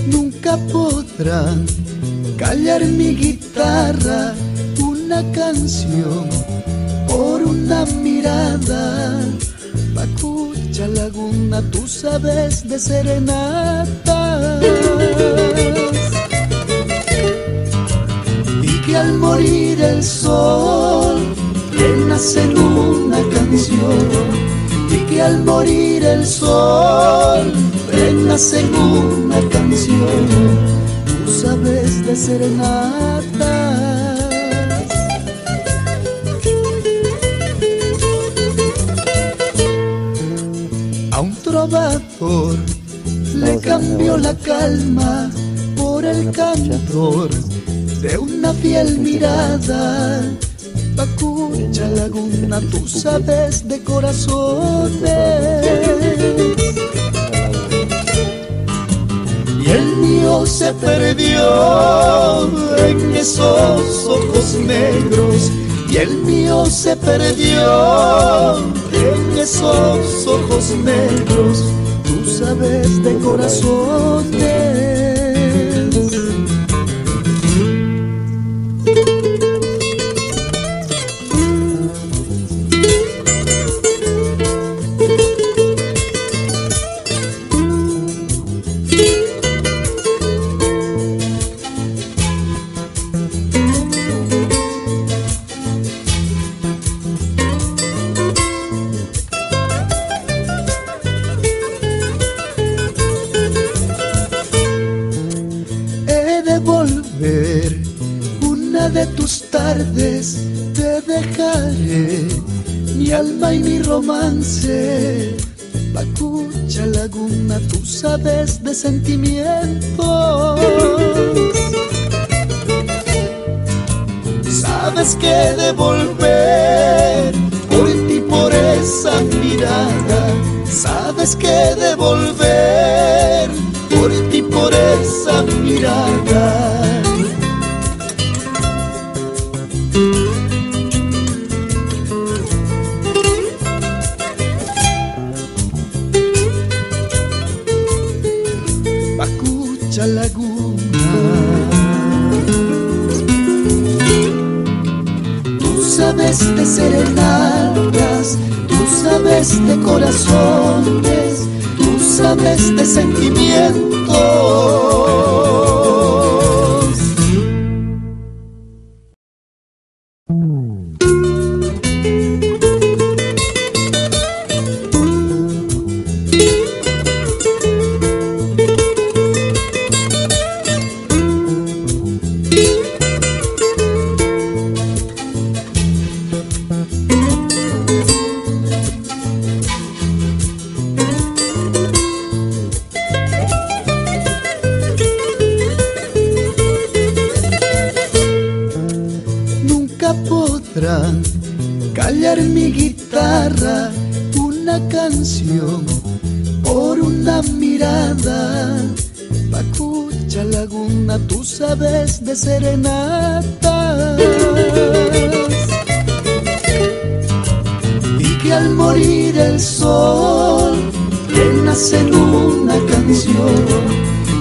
Nunca podrán callar mi guitarra una canción por una mirada. Pacucha Laguna, tú sabes de serenatas, y que al morir el sol renace en una canción, y que al morir el sol renace en una canción. Tú sabes de serenatas. A un trovador le cambió la calma por el candor de una fiel mirada. Pacucha Laguna, tú sabes de corazones, y el mío se perdió en esos ojos negros, y el mío se perdió en esos ojos negros. Tú sabes de corazones. Una de tus tardes te dejaré mi alma y mi romance. Pacucha Laguna, tú sabes de sentimientos, sabes que devolver por ti, por esa mirada, sabes que devolver por ti, por esa mirada. Pacucha Laguna, tú sabes de serenatas, tú sabes de corazones, tú sabes de sentimientos. Podrán callar mi guitarra una canción por una mirada. Pacucha Laguna, tú sabes de serenatas, y que al morir el sol renace en una canción,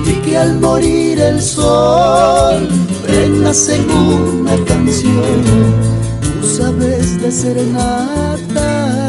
y que al morir el sol renace en una canción. Tú sabes de serenatas.